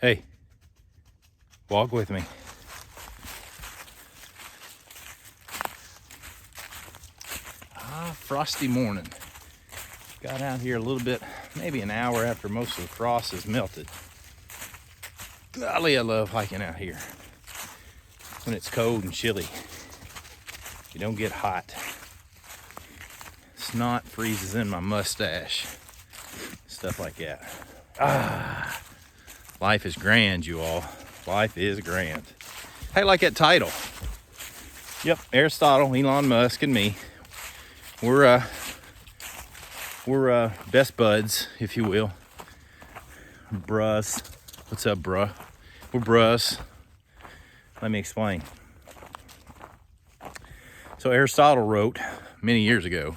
Hey, walk with me. Frosty morning. Got out here a little bit, maybe an hour after most of the frost has melted. Golly, I love hiking out here when it's cold and chilly. You don't get hot. Snot freezes in my mustache. Stuff like that. Life is grand, you all. Life is grand. Hey, like that title. Yep, Aristotle, Elon Musk, and me. We're best buds, if you will. Brus. What's up, bruh? We're brus. Let me explain. So Aristotle wrote many years ago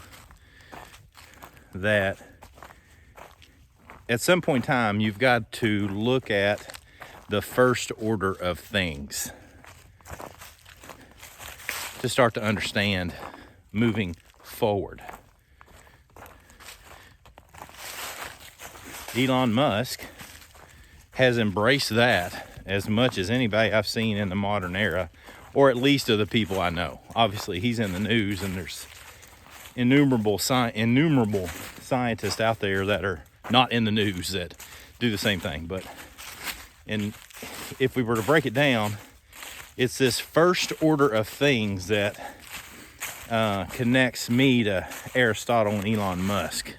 that at some point in time, you've got to look at the first order of things to start to understand moving forward. Elon Musk has embraced that as much as anybody I've seen in the modern era, or at least of the people I know. Obviously, he's in the news, and there's innumerable scientists out there that are not in the news that do the same thing. And if we were to break it down, it's this first order of things that connects me to Aristotle and Elon Musk.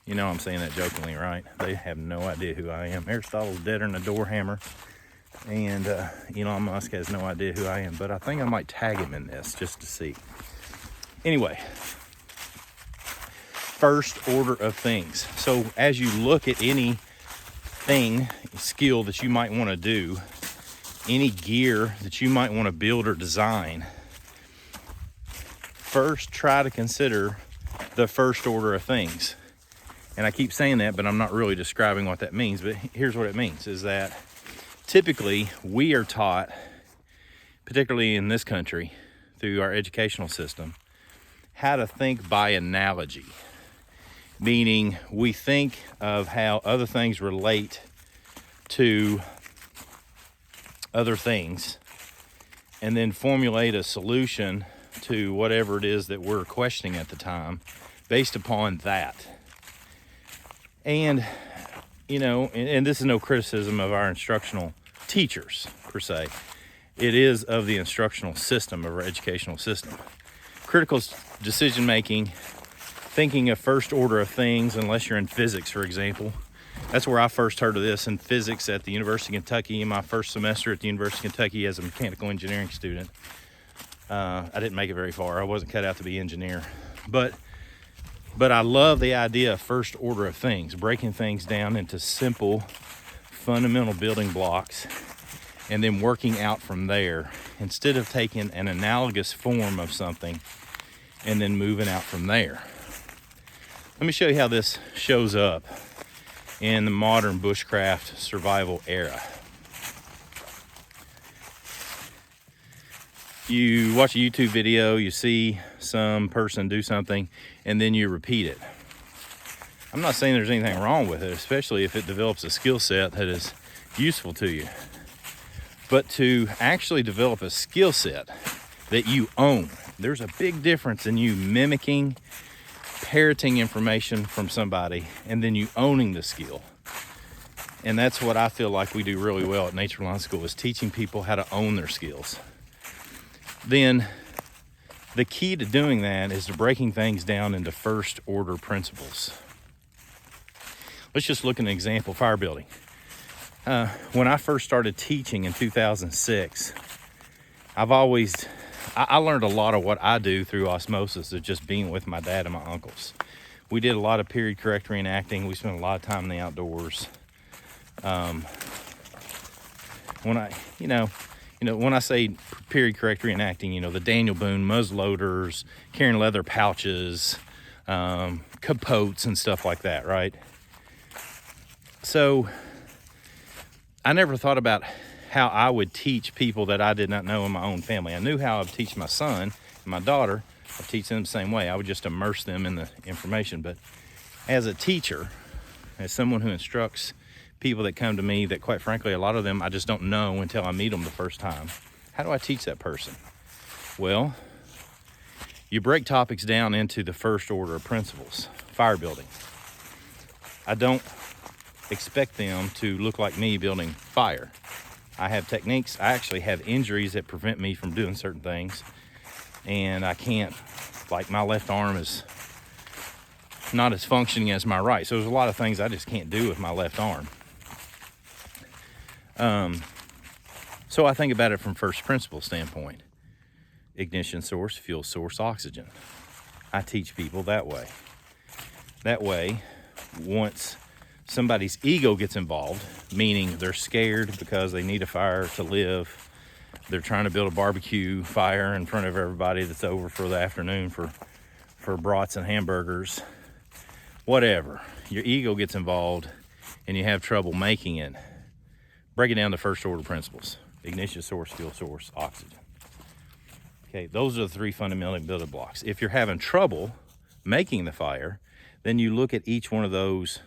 You know I'm saying that jokingly, right? They have no idea who I am. Aristotle's deader than a door hammer, and Elon Musk has no idea who I am. But I think I might tag him in this just to see. Anyway, first order of things. So as you look at any skill that you might want to do, any gear that you might want to build or design, first try to consider the first order of things. And I keep saying that, but I'm not really describing what that means. But here's what it means, is that typically we are taught, particularly in this country, through our educational system, how to think by analogy. Meaning we think of how other things relate to other things and then formulate a solution to whatever it is that we're questioning at the time based upon that. And, you know, and this is no criticism of our instructional teachers per se. It is of the instructional system, of our educational system. Critical decision making, thinking of first order of things, unless you're in physics, for example. That's where I first heard of this, in physics at the University of Kentucky in my first semester at the University of Kentucky as a mechanical engineering student. I didn't make it very far. I wasn't cut out to be an engineer. But I love the idea of first order of things, breaking things down into simple, fundamental building blocks, and then working out from there, instead of taking an analogous form of something and then moving out from there. Let me show you how this shows up in the modern bushcraft survival era. You watch a YouTube video, you see some person do something, and then you repeat it. I'm not saying there's anything wrong with it, especially if it develops a skill set that is useful to you. But to actually develop a skill set that you own, there's a big difference in you mimicking, parroting information from somebody, and then you owning the skill. And that's what I feel like we do really well at Nature Line School, is teaching people how to own their skills. Then the key to doing that is to breaking things down into first order principles. Let's just look at an example, fire building. When I first started teaching in 2006, I learned a lot of what I do through osmosis of just being with my dad and my uncles. We did a lot of period correct reenacting. We spent a lot of time in the outdoors. When I say period correct reenacting, the Daniel Boone muzzleloaders, carrying leather pouches, capotes and stuff like that, right? So I never thought about how I would teach people that I did not know in my own family. I knew how I would teach my son and my daughter. I'd teach them the same way. I would just immerse them in the information. But as a teacher, as someone who instructs people that come to me that, quite frankly, a lot of them I just don't know until I meet them the first time. How do I teach that person? Well, you break topics down into the first order of principles. Fire building. I don't expect them to look like me building fire. I have techniques. I actually have injuries that prevent me from doing certain things. And I can't, like my left arm is not as functioning as my right. So there's a lot of things I just can't do with my left arm. So I think about it from first principle standpoint. Ignition source, fuel source, oxygen. I teach people that way. That way, once somebody's ego gets involved, meaning they're scared because they need a fire to live, they're trying to build a barbecue fire in front of everybody that's over for the afternoon for brats and hamburgers, whatever. Your ego gets involved and you have trouble making it. Break it down to first order principles. Ignition source, fuel source, oxygen. Okay, those are the three fundamental building blocks. If you're having trouble making the fire, then you look at each one of those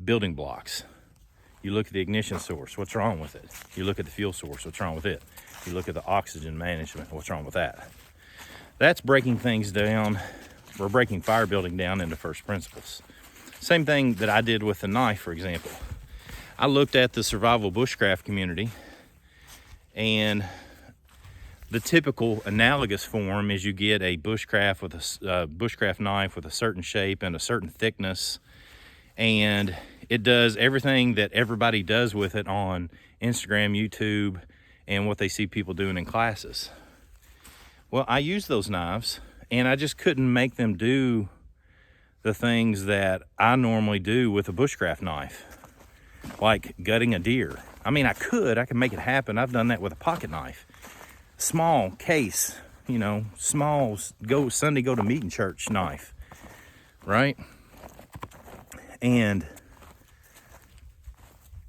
building blocks. You look at the ignition source, what's wrong with it? You look at the fuel source, what's wrong with it? You look at the oxygen management, what's wrong with that? That's breaking things down. We're breaking fire building down into first principles. Same thing that I did with the knife, for example. I looked at the survival bushcraft community, and the typical analogous form is you get a bushcraft with a bushcraft knife with a certain shape and a certain thickness, and it does everything that everybody does with it on Instagram, YouTube, and what they see people doing in classes. Well, I use those knives, and I just couldn't make them do the things that I normally do with a bushcraft knife, like gutting a deer. I mean, I can make it happen. I've done that with a pocket knife. Small case, small Sunday go to meeting church knife, right?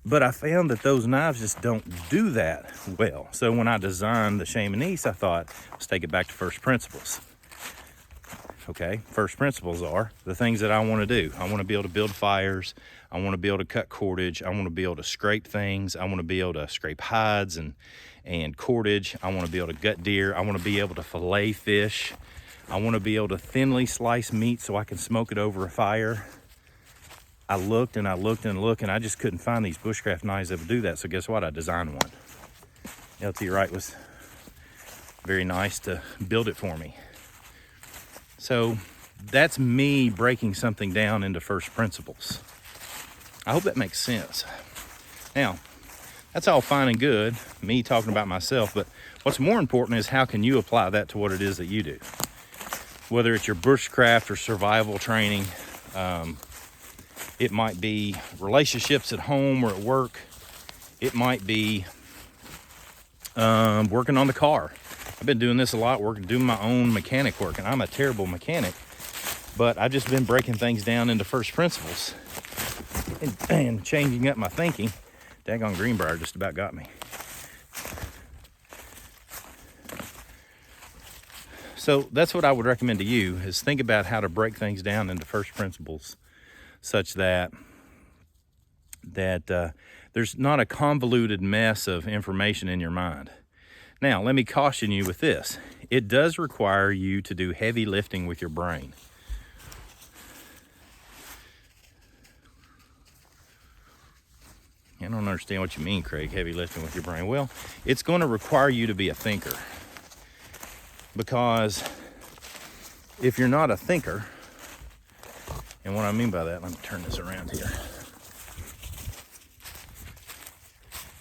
But I found that those knives just don't do that well. So when I designed the Chamonix, I thought, let's take it back to first principles. Okay, first principles are the things that I want to do. I want to be able to build fires. I want to be able to cut cordage. I want to be able to scrape things. I want to be able to scrape hides and cordage. I want to be able to gut deer. I want to be able to fillet fish. I want to be able to thinly slice meat so I can smoke it over a fire. I looked and I looked and looked, and I just couldn't find these bushcraft knives that would do that. So guess what? I designed one. LT Wright was very nice to build it for me. So that's me breaking something down into first principles. I hope that makes sense. Now, that's all fine and good, me talking about myself, but what's more important is how can you apply that to what it is that you do? Whether it's your bushcraft or survival training, it might be relationships at home or at work. It might be working on the car. I've been doing this a lot, doing my own mechanic work, and I'm a terrible mechanic, but I've just been breaking things down into first principles and changing up my thinking. Daggone Greenbrier just about got me. So that's what I would recommend to you, is think about how to break things down into first principles such that there's not a convoluted mess of information in your mind. Now, let me caution you with this. It does require you to do heavy lifting with your brain. I don't understand what you mean, Craig, heavy lifting with your brain. Well, it's going to require you to be a thinker. Because if you're not a thinker, and what I mean by that, let me turn this around here.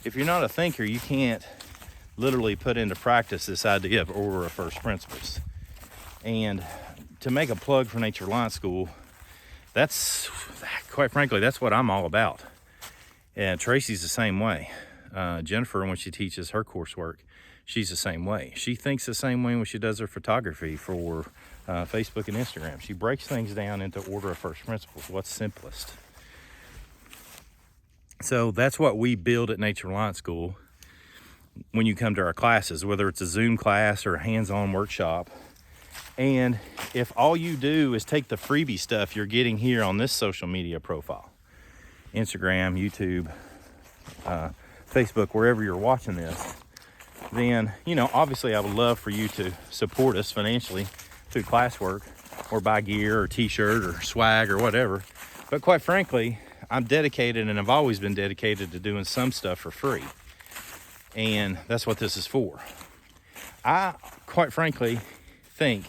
If you're not a thinker, you can't literally put into practice this idea of order of first principles. And to make a plug for Nature Reliance School, that's, quite frankly, that's what I'm all about. And Tracy's the same way. Jennifer, when she teaches her coursework, she's the same way. She thinks the same way when she does her photography for Facebook and Instagram. She breaks things down into order of first principles. What's simplest? So that's what we build at Nature Reliance School when you come to our classes, whether it's a Zoom class or a hands-on workshop. And if all you do is take the freebie stuff you're getting here on this social media profile Instagram, YouTube, Facebook, wherever you're watching this, then, you know, obviously I would love for you to support us financially through classwork or buy gear or t-shirt or swag or whatever. But quite frankly, I'm dedicated, and I've always been dedicated to doing some stuff for free. And that's what this is for. I, quite frankly, think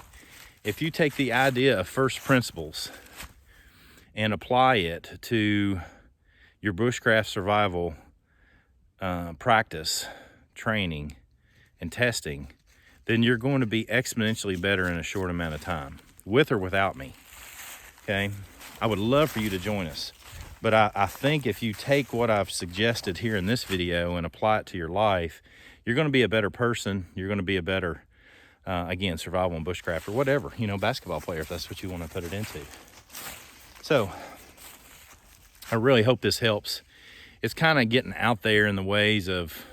if you take the idea of first principles and apply it to your bushcraft survival practice, training, and testing, then you're going to be exponentially better in a short amount of time, with or without me, okay? I would love for you to join us, but I think if you take what I've suggested here in this video and apply it to your life, you're going to be a better person. You're going to be a better, again, survival and bushcraft or whatever, you know, basketball player, if that's what you want to put it into. So I really hope this helps. It's kind of getting out there in the ways of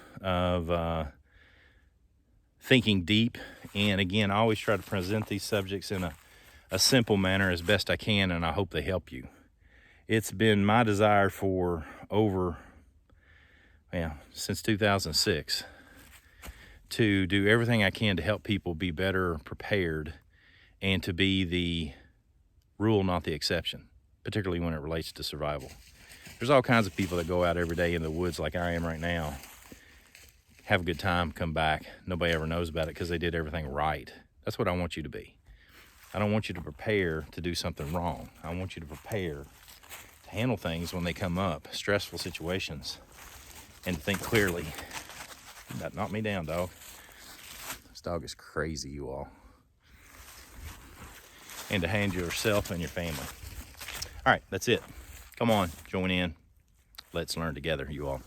thinking deep. And again, I always try to present these subjects in a simple manner as best I can, and I hope they help you. It's been my desire for since 2006 to do everything I can to help people be better prepared and to be the rule, not the exception, particularly when it relates to survival. There's all kinds of people that go out every day in the woods like I am right now, have a good time, come back. Nobody ever knows about it because they did everything right. That's what I want you to be. I don't want you to prepare to do something wrong. I want you to prepare to handle things when they come up, stressful situations, and to think clearly. That knocked me down, dog. This dog is crazy, you all. And to handle yourself and your family. All right, that's it. Come on, join in. Let's learn together, you all.